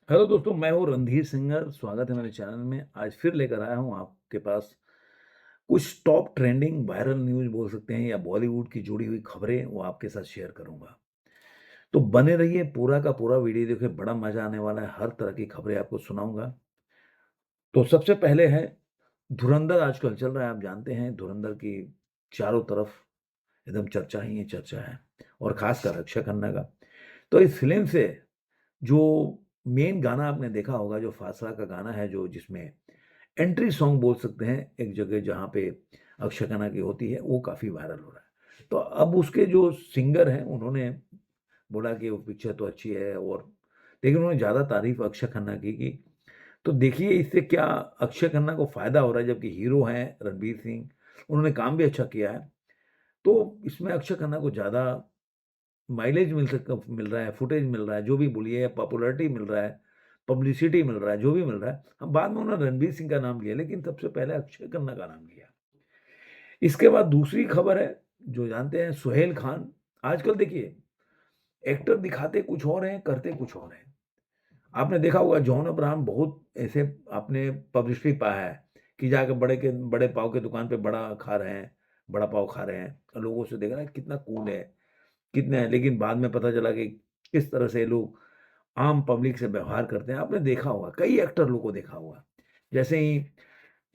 Hello दोस्तों, मैं हूँ रणधीर सिंगर। स्वागत है मेरे चैनल में। आज फिर लेकर आया हूँ आपके पास कुछ टॉप ट्रेंडिंग वायरल न्यूज़ बोल सकते हैं या बॉलीवुड की जुड़ी हुई खबरें, वो आपके साथ शेयर करूँगा। तो बने रहिए, पूरा का पूरा वीडियो देखिए, बड़ा मज़ा आने वाला है। हर तरह की खबरें आपको सुनाऊँगा। तो सबसे पहले है धुरंधर। आजकल चल रहा है, आप जानते हैं धुरंधर की चारों तरफ एकदम चर्चा ही चर्चा है, और ख़ासकर अक्षय खन्ना का। तो इस फ़िल्म से जो मेन गाना आपने देखा होगा, जो फासला का गाना है, जो जिसमें एंट्री सॉन्ग बोल सकते हैं, एक जगह जहाँ पे अक्षय खन्ना की होती है, वो काफ़ी वायरल हो रहा है। तो अब उसके जो सिंगर हैं, उन्होंने बोला कि वो पिक्चर तो अच्छी है, और लेकिन उन्होंने ज़्यादा तारीफ़ अक्षय खन्ना की। तो देखिए इससे क्या अक्षय खन्ना को फ़ायदा हो रहा है, जबकि हीरो हैं रणवीर सिंह, उन्होंने काम भी अच्छा किया है। तो इसमें अक्षय खन्ना को ज़्यादा माइलेज मिल रहा है, फुटेज मिल रहा है, जो भी बोलिए, या पॉपुलैरिटी मिल रहा है, पब्लिसिटी मिल रहा है, जो भी मिल रहा है। हम बाद में उन्होंने रणवीर सिंह का नाम लिया, लेकिन सबसे पहले अक्षय खन्ना का नाम लिया। इसके बाद दूसरी खबर है, जो जानते हैं सोहेल खान। आजकल देखिए, एक्टर दिखाते कुछ और हैं, करते कुछ और हैं। आपने देखा होगा जॉन अब्राहम बहुत ऐसे आपने पब्लिसिटी पाया है कि जाके बड़े पाव की दुकान पे बड़ा पाव खा रहे हैं। और लोगों से देख रहे हैं कितना कूल है, कितने हैं, लेकिन बाद में पता चला कि किस तरह से लोग आम पब्लिक से व्यवहार करते हैं। आपने देखा होगा, कई एक्टर लोग को देखा होगा। जैसे ही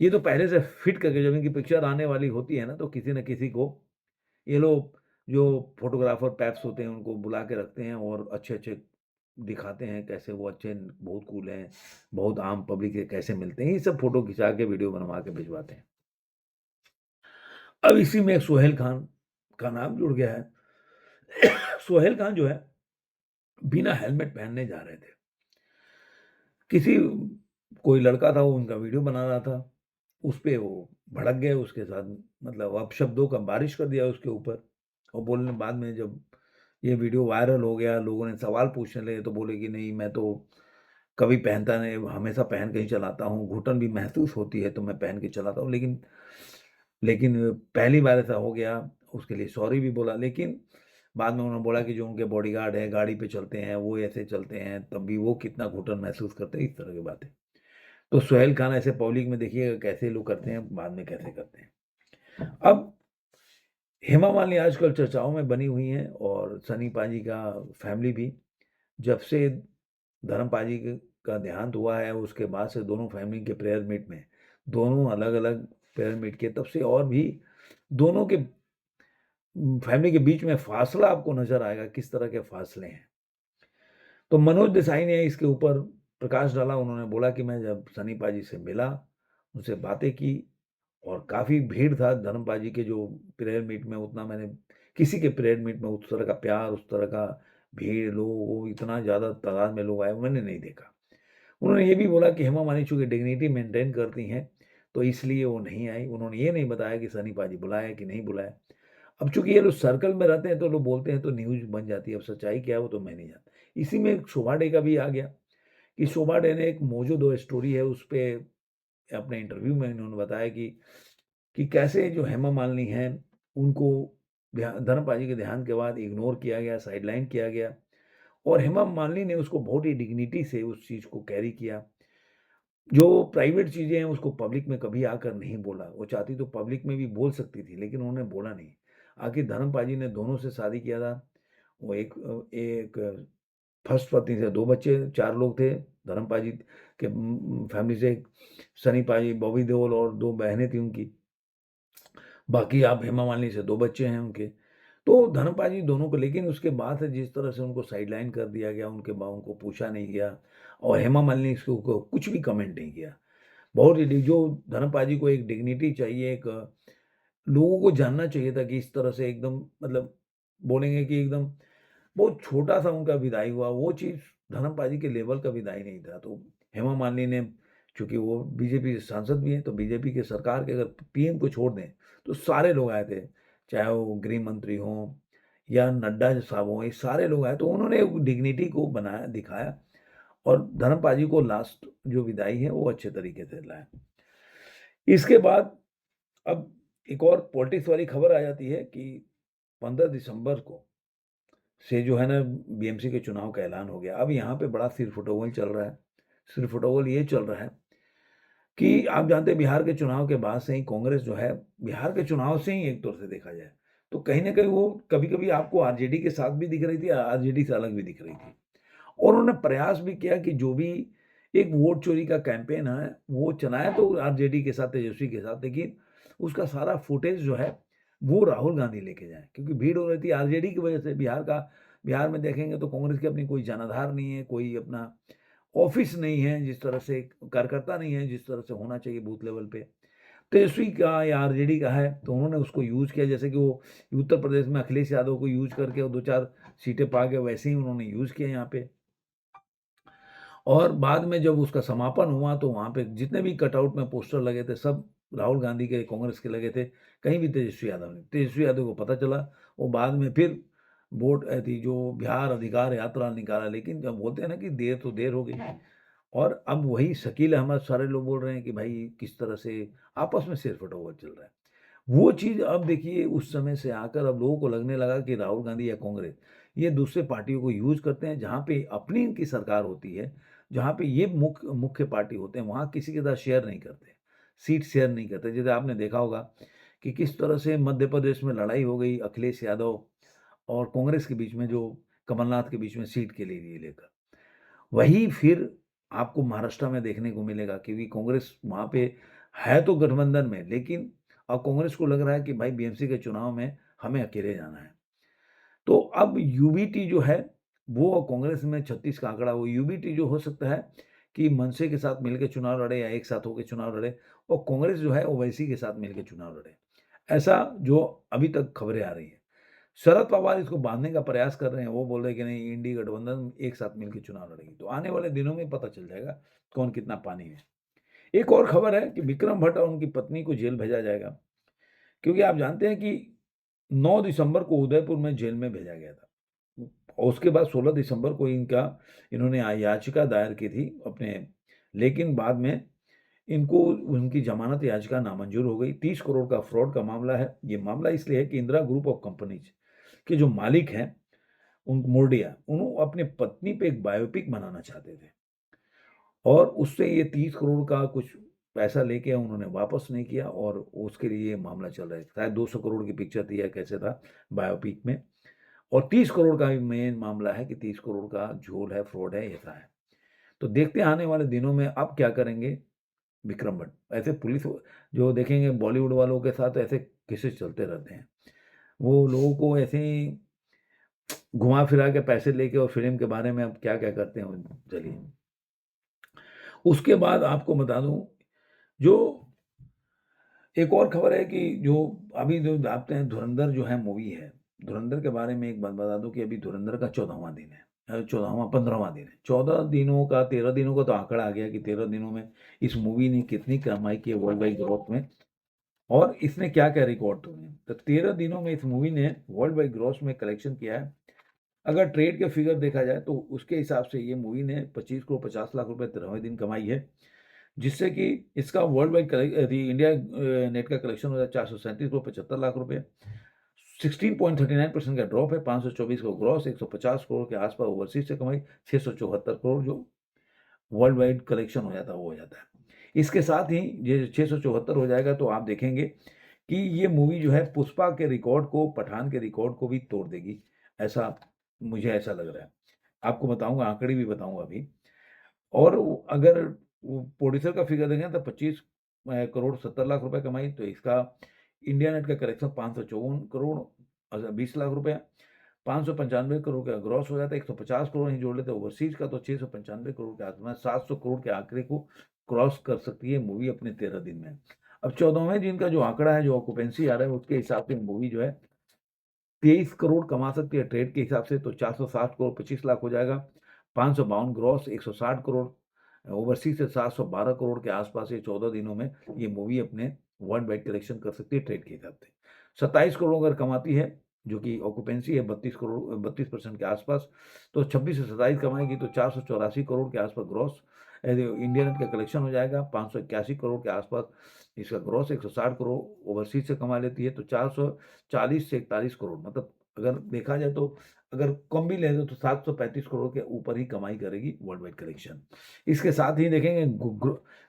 ये तो पहले से फिट करके जब इनकी पिक्चर आने वाली होती है ना, तो किसी न किसी को ये लोग जो फ़ोटोग्राफ़र पैप्स होते हैं, उनको बुला के रखते हैं और अच्छे-अच्छे दिखाते हैं, कैसे वो अच्छे बहुत कूल हैं, बहुत आम पब्लिक से कैसे मिलते हैं। ये सब फ़ोटो खिंचा के, वीडियो बनवा के भिजवाते हैं। अब इसी में सोहेल खान का नाम जुड़ गया है। सोहेल खान जो है, बिना हेलमेट पहनने जा रहे थे। किसी कोई लड़का था, वो उनका वीडियो बना रहा था। उसपे वो भड़क गए उसके साथ, मतलब अपशब्दों का बारिश कर दिया उसके ऊपर। और बोलने बाद में जब ये वीडियो वायरल हो गया, लोगों ने सवाल पूछने लगे, तो बोले कि नहीं, मैं तो कभी पहनता नहीं, हमेशा पहन के ही चलाता हूँ। घुटन भी महसूस होती है तो मैं पहन के चलाता हूँ। लेकिन पहली बार ऐसा हो गया, उसके लिए सॉरी भी बोला। लेकिन बाद में उन्होंने बोला कि जो उनके बॉडीगार्ड हैं, गाड़ी पे चलते हैं, वो ऐसे चलते हैं, तब भी वो कितना घुटन महसूस करते हैं, इस तरह की बातें। तो सोहेल खान ऐसे पब्लिक में देखिए कैसे लोग करते हैं, बाद में कैसे करते हैं। अब हेमा मालिनी आजकल चर्चाओं में बनी हुई हैं, और सनी पाजी का फैमिली भी। जब से धर्म पाजी का देहांत हुआ है, उसके बाद से दोनों फैमिली के प्रेयर मीट में, दोनों अलग-अलग प्रेयर मीट किए, तब से और भी दोनों के फैमिली के बीच में फासला आपको नज़र आएगा, किस तरह के फासले हैं। तो मनोज देसाई ने इसके ऊपर प्रकाश डाला। उन्होंने बोला कि मैं जब सनी पाजी से मिला, उनसे बातें की, और काफ़ी भीड़ था धर्म पाजी के जो प्रेयर मीट में, उतना मैंने किसी के प्रेयर मीट में उस तरह का प्यार, उस तरह का भीड़, लोग इतना ज़्यादा तादाद में लोग आए, मैंने नहीं देखा। उन्होंने ये भी बोला कि हेमा मालिनी चूँकि डिग्निटी मेंटेन करती हैं, तो इसलिए वो नहीं आई। उन्होंने ये नहीं बताया कि सनी पाजी बुलाया कि नहीं बुलाया। अब चूँकि ये लोग सर्कल में रहते हैं, तो लोग बोलते हैं तो न्यूज़ बन जाती है। अब सच्चाई क्या है वो तो मैं नहीं जानता। इसी में एक शोभा डे का भी आ गया, कि शोभा डे ने एक मौजू 2 स्टोरी है, उसपे अपने इंटरव्यू में इन्होंने बताया कि कैसे जो हेमा मालिनी हैं, उनको धर्म पाजी के देहांत के बाद इग्नोर किया गया, साइडलाइन किया गया, और हेमा मालिनी ने उसको बहुत ही डिग्निटी से उस चीज़ को कैरी किया। जो प्राइवेट चीज़ें हैं उसको पब्लिक में कभी आकर नहीं बोला। वो चाहती तो पब्लिक में भी बोल सकती थी, लेकिन उन्होंने बोला नहीं। आखिर धर्म पाजी ने दोनों से शादी किया था। वो एक फर्स्ट पत्नी से 2 बच्चे, 4 लोग थे। धर्म पाजी के फैमिली से सनी पाजी, बॉबी देओल और 2 बहनें थी उनकी। बाकी आप हेमा मालिनी से 2 बच्चे हैं उनके। तो धर्म पाजी दोनों को, लेकिन उसके बाद से जिस तरह से उनको साइडलाइन कर दिया गया, उनको पूछा नहीं गया, और हेमा मालिनी इसके ऊपर कुछ भी कमेंट नहीं किया। बहुत ही जो धर्म पाजी को एक डिग्निटी चाहिए, एक लोगों को जानना चाहिए था कि इस तरह से एकदम, मतलब बोलेंगे कि एकदम बहुत छोटा-सा उनका विदाई हुआ, वो चीज़ धर्म पाजी के लेवल का विदाई नहीं था। तो हेमा मालिनी ने, चूँकि वो बीजेपी के सांसद भी हैं, तो बीजेपी के सरकार के अगर पीएम को छोड़ दें, तो सारे लोग आए थे। चाहे वो गृह मंत्री हों या नड्डा साहब हों, ये सारे लोग आए। तो उन्होंने डिग्निटी को बनाया, दिखाया, और धर्म पाजी को लास्ट जो विदाई है, वो अच्छे तरीके से लाया। इसके बाद अब एक और पॉलिटिक्स वाली खबर आ जाती है कि 15 दिसंबर को से जो है ना बीएमसी के चुनाव का ऐलान हो गया। अब यहाँ पे बड़ा सिरफुटौल चल रहा है। सिरफुटौल ये चल रहा है कि आप जानते हैं बिहार के चुनाव के बाद से ही कांग्रेस जो है, बिहार के चुनाव से ही एक तौर से देखा जाए, तो कहीं न कहीं वो कभी-कभी आपको आरजेडी के साथ भी दिख रही थी, आरजेडी से अलग भी दिख रही थी। और उन्होंने प्रयास भी किया कि जो भी एक वोट चोरी का कैंपेन है, वो चलाया तो आरजेडी के साथ, तेजस्वी के साथ, लेकिन उसका सारा फुटेज जो है, वो राहुल गांधी लेके जाएँ। क्योंकि भीड़ हो रही थी आरजेडी की वजह से। बिहार में देखेंगे तो कांग्रेस की अपनी कोई जनाधार नहीं है, कोई अपना ऑफिस नहीं है, जिस तरह से कार्यकर्ता नहीं है, जिस तरह से होना चाहिए बूथ लेवल पे। तेजस्वी का या आरजेडी का है, तो उन्होंने उसको यूज़ किया, जैसे कि वो उत्तर प्रदेश में अखिलेश यादव को यूज़ करके वो 2-4 सीटें पा गए, वैसे ही उन्होंने यूज़ किया यहाँ पे। और बाद में जब उसका समापन हुआ तो वहाँ पे जितने भी कटआउट में पोस्टर लगे थे, सब राहुल गांधी के, कांग्रेस के लगे थे, कहीं भी तेजस्वी यादव नहीं। तेजस्वी यादव को पता चला, वो बाद में फिर वोट थी जो बिहार अधिकार यात्रा निकाला, लेकिन जब बोलते हैं ना कि देर तो देर हो गई। और अब वही शकील अहमद, सारे लोग बोल रहे हैं कि भाई किस तरह से आपस में सिर-फटौवत चल रहा है। वो चीज़ अब देखिए उस समय से आकर अब लोगों को लगने लगा कि राहुल गांधी या कांग्रेस ये दूसरे पार्टियों को यूज़ करते हैं, जहाँ पे अपनी इनकी सरकार होती है, जहाँ पे ये मुख्य मुख्य पार्टी होते हैं, वहाँ किसी के साथ शेयर नहीं करते, सीट शेयर नहीं करते। जैसे आपने देखा होगा कि किस तरह से मध्य प्रदेश में लड़ाई हो गई अखिलेश यादव और कांग्रेस के बीच में, जो कमलनाथ के बीच में सीट के लिए लेकर। वही फिर आपको महाराष्ट्र में देखने को मिलेगा, क्योंकि कांग्रेस वहाँ पे है तो गठबंधन में, लेकिन अब कांग्रेस को लग रहा है कि भाई बीएमसी के चुनाव में हमें अकेले जाना है। तो अब यूबीटी जो है, वो कांग्रेस में 36 का आंकड़ा, वो यूबीटी जो हो सकता है कि मनसे के साथ मिलके चुनाव लड़े या एक साथ होके चुनाव लड़े, और कांग्रेस जो है ओवैसी के साथ मिलके चुनाव लड़े। ऐसा जो अभी तक खबरें आ रही हैं। शरद पवार इसको बाँधने का प्रयास कर रहे हैं, वो बोल रहे हैं कि नहीं, इंडी गठबंधन एक साथ मिलके चुनाव लड़ेगी। तो आने वाले दिनों में पता चल जाएगा कौन कितना पानी में। एक और खबर है कि विक्रम भट्ट और उनकी पत्नी को जेल भेजा जाएगा, क्योंकि आप जानते हैं कि 9 दिसंबर को उदयपुर में जेल में भेजा गया था। और उसके बाद 16 दिसंबर को इन्होंने याचिका दायर की थी अपने, लेकिन बाद में इनको उनकी ज़मानत याचिका नामंजूर हो गई। 30 करोड़ का फ्रॉड का मामला है। ये मामला इसलिए है कि इंदिरा ग्रुप ऑफ कंपनीज के जो मालिक हैं, उन मोरडिया, उन्हों अपने पत्नी पे एक बायोपिक बनाना चाहते थे, और उससे ये 30 करोड़ का कुछ पैसा लेके उन्होंने वापस नहीं किया, और उसके लिए ये मामला चल रहा है। शायद 200 करोड़ की पिक्चर थी या कैसे था बायोपिक में, और 30 करोड़ का भी मेन मामला है कि 30 करोड़ का झोल है, फ्रॉड है, ऐसा है। तो देखते हैं आने वाले दिनों में अब क्या करेंगे विक्रम भट्ट। ऐसे पुलिस जो देखेंगे बॉलीवुड वालों के साथ ऐसे केसेस चलते रहते हैं। वो लोगों को ऐसे ही घुमा फिरा के पैसे लेके और फ़िल्म के बारे में अब क्या-क्या करते हैं, चलिए। उसके बाद आपको बता दूँ, जो एक और खबर है कि जो अभी जो आपते हैं धुरंधर जो है मूवी है, धुरंधर के बारे में एक बात बता दूँ कि अभी धुरंधर का 14वाँ दिन है। 14वाँ 15वाँ दिन है। 14 दिनों का, 13 दिनों का तो आंकड़ा आ गया कि 13 दिनों में इस मूवी ने कितनी कमाई की है वर्ल्ड वाइड ग्रोथ में, और इसने क्या-क्या रिकॉर्ड तोड़े हैं। तो 13 दिनों में इस मूवी ने वर्ल्ड वाइड ग्रॉस में कलेक्शन किया है। अगर ट्रेड के फिगर देखा जाए तो उसके हिसाब से ये मूवी ने 25 करोड़ 50 लाख रुपए 13वें दिन कमाई है, जिससे कि इसका वर्ल्ड वाइड इंडिया नेट का कलेक्शन हो जाए 437 करोड़ 75 लाख रुपए। 16.39% का ड्रॉप है, 524 करोड़ ग्रॉस, 150 करोड़ के आसपास ओवरसीज से कमाई, 674 करोड़ जो वर्ल्ड वाइड कलेक्शन हो जाता है, वो हो जाता है। इसके साथ ही ये 674 हो जाएगा तो आप देखेंगे कि ये मूवी जो है पुष्पा के रिकॉर्ड को, पठान के रिकॉर्ड को भी तोड़ देगी, ऐसा मुझे ऐसा लग रहा है। आपको बताऊँगा, आंकड़े भी बताऊँगा अभी। और अगर वो प्रोड्यूसर का फिगर देखें तो 25 करोड़ 70 लाख रुपए कमाई, तो इसका इंडिया नेट का कलेक्शन 554 करोड़ 20 लाख रुपए, 595 करोड़ का ग्रॉस हो जाता है, 150 करोड़ ही जोड़ लेते हैं ओवरसीज का, तो 695 करोड़ के आसपास 700 करोड़ के आंकड़े को क्रॉस कर सकती है मूवी अपने 13 दिन में। अब 14वें दिन का जो आंकड़ा है, जो ऑक्यूपेंसी आ रहा है, उसके हिसाब से मूवी जो है 23 करोड़ कमा सकती है ट्रेड के हिसाब से, तो 460 करोड़ 25 लाख हो जाएगा। 552 ग्रॉस 160 करोड़, ओवरसीज से 712 करोड़ के आसपास ये 14 दिनों में ये मूवी अपने वर्ल्ड वाइड कलेक्शन कर सकती है ट्रेड के हिसाब से। 27 करोड़ अगर कमाती है, जो कि ऑक्यूपेंसी है 32% के आसपास, तो 26 से 27 कमाएगी तो 484 करोड़ के आसपास ग्रॉस इंडिया नेट का कलेक्शन हो जाएगा। 581 करोड़ के आसपास इसका ग्रॉस, 160 करोड़ ओवरसीज से कमा लेती है, तो 440 से 41 करोड़, मतलब अगर देखा जाए तो अगर कम भी ले लो तो 735 करोड़ के ऊपर ही कमाई करेगी वर्ल्ड वाइड कलेक्शन। इसके साथ ही देखेंगे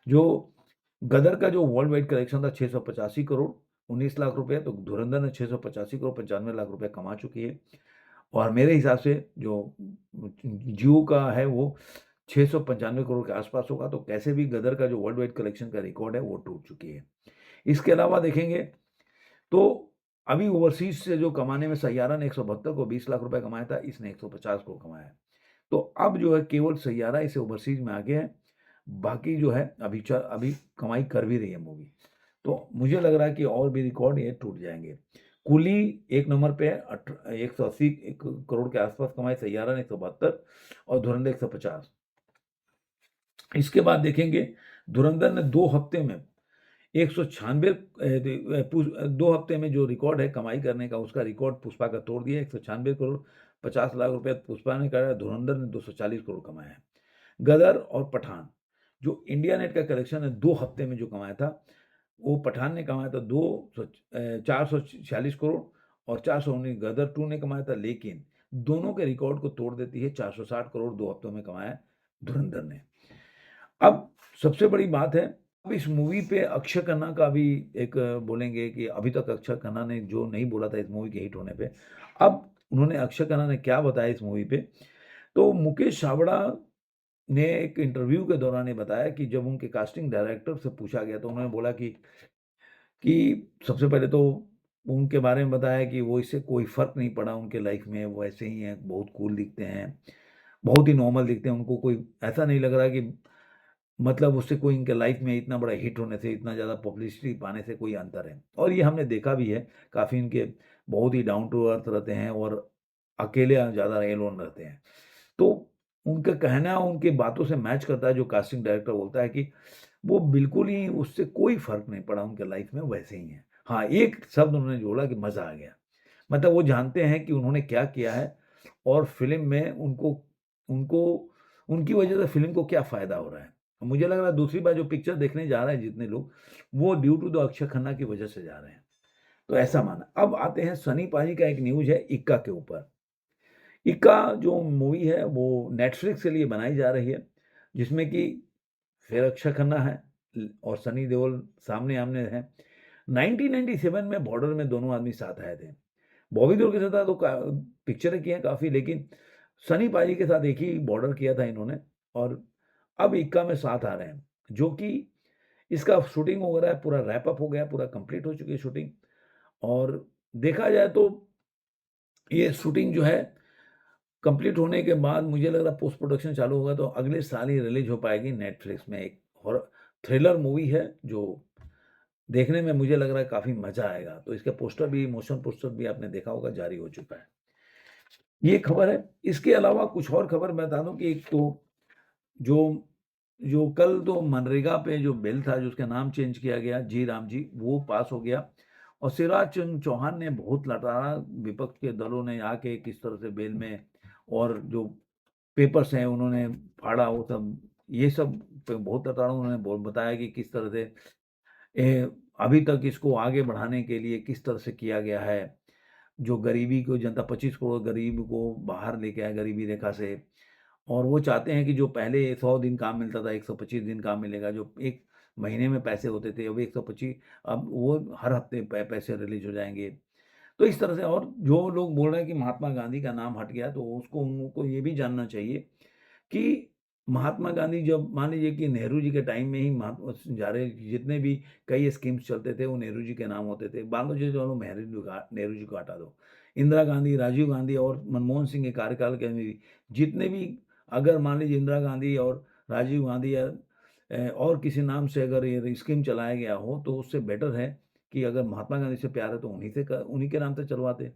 जो गदर का जो वर्ल्ड वाइड कलेक्शन था 685 करोड़ 19 लाख रुपए, तो धुरंधर ने 685 करोड़ 95 लाख रुपए कमा चुकी है। और मेरे हिसाब से जो जियो का है वो 695 करोड़ के आसपास होगा, तो कैसे भी गदर का जो वर्ल्ड वाइड कलेक्शन का रिकॉर्ड है वो टूट चुकी है। इसके अलावा देखेंगे तो अभी ओवरसीज से जो कमाने में सैयारा ने 172 को 20 लाख रुपए कमाया था, इसने 150 करोड़ कमाया है। तो अब जो है केवल सैयारा इसे ओवरसीज में आगे है, बाकी जो है अभी कमाई कर भी रही है मूवी। तो मुझे लग रहा है कि और भी रिकॉर्ड ये टूट जाएंगे। कुली एक नंबर पे है, 180 करोड़ के आसपास कमाई, सैयारा ने 172 और धुरंधर 150। इसके बाद देखेंगे धुरंधर ने 2 हफ्ते में 196 2 हफ्ते में जो रिकॉर्ड है कमाई करने का, उसका रिकॉर्ड पुष्पा का तोड़ दिया। 196 करोड़ 50 लाख रुपए पुष्पा ने करा, धुरंधर ने 240 करोड़ कमाया है। गदर और पठान जो इंडिया नेट का कलेक्शन है 2 हफ्ते में जो कमाया था, वो पठान ने कमाया था 446 करोड़ और 419 गदर 2 ने कमाया था, लेकिन दोनों के रिकॉर्ड को तोड़ देती है। 460 करोड़ 2 हफ्तों में कमाया है धुरंधर ने। अब सबसे बड़ी बात है, अब इस मूवी पे अक्षय खन्ना का भी एक बोलेंगे कि अभी तक अक्षय खन्ना ने जो नहीं बोला था इस मूवी के हिट होने पे, अब उन्होंने अक्षय खन्ना ने क्या बताया इस मूवी पे, तो मुकेश छाबड़ा ने एक इंटरव्यू के दौरान ये बताया कि जब उनके कास्टिंग डायरेक्टर से पूछा गया तो उन्होंने बोला कि सबसे पहले तो उनके बारे में बताया कि वो इससे कोई फ़र्क नहीं पड़ा उनके लाइफ में, वो ऐसे ही हैं, बहुत कूल दिखते हैं, बहुत ही नॉर्मल दिखते हैं, उनको कोई ऐसा नहीं लग रहा कि मतलब उससे कोई इनके लाइफ में इतना बड़ा हिट होने से, इतना ज़्यादा पब्लिसिटी पाने से कोई अंतर है। और ये हमने देखा भी है, काफ़ी इनके बहुत ही डाउन टू अर्थ रहते हैं और अकेले ज़्यादा एलोन रहते हैं। तो उनका कहना उनकी बातों से मैच करता है, जो कास्टिंग डायरेक्टर बोलता है कि वो बिल्कुल ही उससे कोई फ़र्क नहीं पड़ा उनके लाइफ में, वैसे ही हैं। हाँ, एक शब्द उन्होंने जोड़ा कि मज़ा आ गया। मतलब वो जानते हैं कि उन्होंने क्या किया है और फ़िल्म में उनको उनको उनकी वजह से फ़िल्म को क्या फ़ायदा हो रहा है। मुझे लग रहा है दूसरी बार जो पिक्चर देखने जा रहे हैं जितने लोग, वो due to the Akshay Khanna की वजह से जा रहे हैं। तो ऐसा माना। अब आते हैं सनी पाजी का एक न्यूज़ है इक्का के ऊपर। इक्का जो मूवी है वो नेटफ्लिक्स के लिए बनाई जा रही है, जिसमें कि फिर अक्षय खन्ना है और सनी देओल सामने-आमने हैं। 1997 में बॉर्डर में दोनों आदमी साथ आए थे। बॉबी देओल के साथ तो पिक्चरें की हैं काफ़ी, लेकिन सनी पाजी के साथ एक ही बॉर्डर किया था इन्होंने और अब इक्का में साथ आ रहे हैं, जो कि इसका शूटिंग वगैरह पूरा रैप अप हो गया, पूरा कंप्लीट हो चुकी है शूटिंग। और देखा जाए तो ये शूटिंग जो है कंप्लीट होने के बाद मुझे लग रहा है पोस्ट प्रोडक्शन चालू होगा तो अगले साल ही रिलीज हो पाएगी नेटफ्लिक्स में। एक हॉरर थ्रिलर मूवी है जो देखने में मुझे लग रहा है काफ़ी मज़ा आएगा। तो इसके पोस्टर भी, मोशन पोस्टर भी आपने देखा होगा, जारी हो चुका है। ये खबर है। इसके अलावा कुछ और खबर मैं बता दूँ कि एक तो जो जो कल तो मनरेगा पे जो बिल था, जो उसका नाम चेंज किया गया, जी राम जी, वो पास हो गया और शिवराज चंद्र चौहान ने बहुत लताड़ा, विपक्ष के दलों ने आके किस तरह से बिल में और जो पेपर्स हैं उन्होंने फाड़ा, वो सब ये सब पे बहुत लताड़ा उन्होंने बताया कि किस तरह से अभी तक इसको आगे बढ़ाने के लिए किस तरह से किया गया है। जो गरीबी को जनता 25 करोड़ गरीब को बाहर लेके आए गरीबी रेखा से और वो चाहते हैं कि जो पहले 100 दिन काम मिलता था, 125 दिन काम मिलेगा। जो 1 महीने में पैसे होते थे, अब 125, अब वो हर हफ्ते पैसे रिलीज़ हो जाएँगे। तो इस तरह से और जो लोग बोल रहे हैं कि महात्मा गांधी का नाम हट गया, तो उसको उनको ये भी जानना चाहिए कि महात्मा गांधी जब मान लीजिए कि नेहरू जी के टाइम में ही महात्मा सारे जितने भी कई स्कीम्स चलते थे, वो नेहरू जी के नाम होते थे। मान लो चलो नेहरू जी को हटा दो। इंदिरा गांधी, राजीव गांधी और मनमोहन सिंह के कार्यकाल के अंदर भी जितने भी, अगर मान लीजिए इंदिरा गांधी और राजीव गांधी या और किसी नाम से अगर ये स्कीम चलाया गया हो, तो उससे बेटर है कि अगर महात्मा गांधी से प्यार है तो उन्हीं के नाम से चलवाते।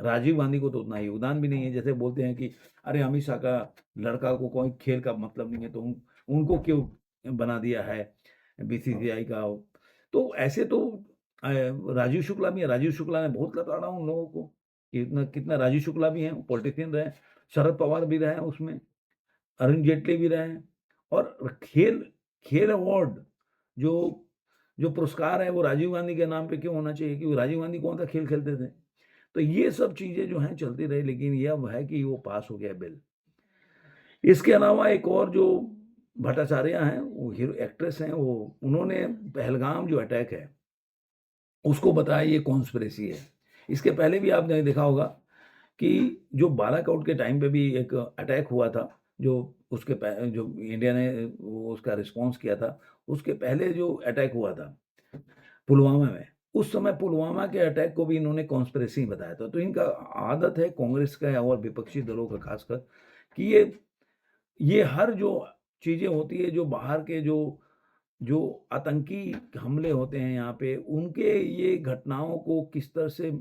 राजीव गांधी को तो उतना योगदान भी नहीं है। जैसे बोलते हैं कि अरे अमित शाह का लड़का को कोई खेल का मतलब नहीं है, तो उनको क्यों बना दिया है बीसीसीआई का। तो ऐसे तो राजीव शुक्ला भी है। राजीव शुक्ला ने बहुत लताड़ा उन लोगों को, कितना कितना राजीव शुक्ला भी हैं, पॉलिटिशियन रहे, शरद पवार भी रहे हैं उसमें, अरुण जेटली भी रहे हैं। और खेल खेल अवार्ड जो जो पुरस्कार है वो राजीव गांधी के नाम पे क्यों होना चाहिए? क्योंकि राजीव गांधी कौन सा खेल खेलते थे? तो ये सब चीज़ें जो हैं चलती रही, लेकिन ये अब है कि वो पास हो गया बिल। इसके अलावा एक और जो भट्टाचार्य हैं, वो हीरो एक्ट्रेस हैं, वो उन्होंने पहलगाम जो अटैक है, उसको बताया ये कॉन्स्पिरेसी है। इसके पहले भी आपने देखा होगा कि जो बालाकोट के टाइम पे भी एक अटैक हुआ था, जो उसके जो इंडिया ने वो उसका रिस्पॉन्स किया था, उसके पहले जो अटैक हुआ था पुलवामा में, उस समय पुलवामा के अटैक को भी इन्होंने कॉन्स्पिरेसी बताया था। तो इनका आदत है कांग्रेस का और विपक्षी दलों का खासकर कि ये हर जो चीज़ें होती है, जो बाहर के जो जो आतंकी हमले होते हैं यहाँ पे, उनके ये घटनाओं को किस तरह से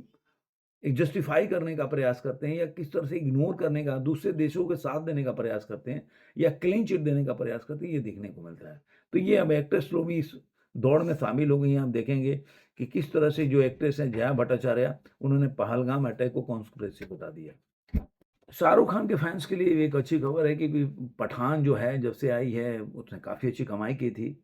एक जस्टिफ़ाई करने का प्रयास करते हैं या किस तरह से इग्नोर करने का, दूसरे देशों के साथ देने का प्रयास करते हैं या क्लीन चिट देने का प्रयास करते हैं, ये देखने को मिलता है। तो ये अब एक्ट्रेस लोग भी इस दौड़ में शामिल हो गई हैं। आप देखेंगे कि किस तरह से जो एक्ट्रेस हैं जया भट्टाचार्य, उन्होंने पहलगाम अटैक को कॉन्स्पिरेसी बता दिया। शाहरुख खान के फैन्स के लिए एक अच्छी खबर है कि पठान जो है जब से आई है, उसने काफ़ी अच्छी कमाई की थी।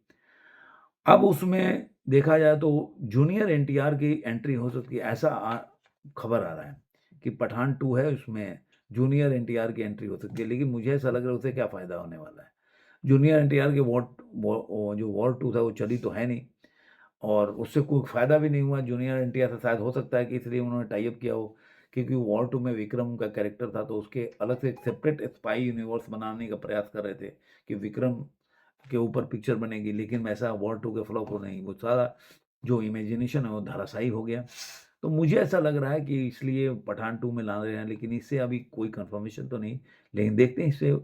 अब उसमें देखा जाए तो जूनियर एनटीआर की एंट्री हो सकती है, ऐसा खबर आ रहा है कि पठान 2 है, उसमें जूनियर एनटीआर की एंट्री हो सकती है, लेकिन मुझे ऐसा लग रहा है उसे क्या फ़ायदा होने वाला है। जूनियर एनटीआर के जो वॉर 2 था वो चली तो है नहीं और उससे कोई फ़ायदा भी नहीं हुआ। जूनियर एनटीआर से शायद हो सकता है कि इसलिए उन्होंने टाई अप किया हो, क्योंकि वॉर 2 में विक्रम का कैरेक्टर था, तो उसके अलग से एक सेपरेट स्पाई यूनिवर्स बनाने का प्रयास कर रहे थे कि विक्रम के ऊपर पिक्चर बनेगी, लेकिन वैसा वॉर 2 के फ्लॉप हो नहीं, वो सारा जो इमेजिनेशन है वो धराशायी हो गया। तो मुझे ऐसा लग रहा है कि इसलिए पठान 2 में ला रहे हैं, लेकिन इससे अभी कोई कन्फर्मेशन तो नहीं। लेकिन देखते हैं इससे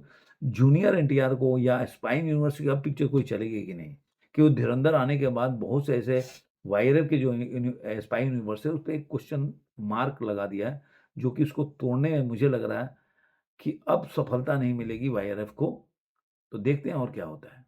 जूनियर एनटीआर को या स्पाई यूनिवर्स की अब पिक्चर कोई चलेगी कि नहीं? कि वो धुरंधर आने के बाद बहुत से ऐसे वायरल के जो स्पाई यूनिवर्स है, उसपे एक क्वेश्चन मार्क लगा दिया है, जो कि उसको तोड़ने में मुझे लग रहा है कि अब सफलता नहीं मिलेगी वाईआरएफ को। तो देखते हैं और क्या होता है।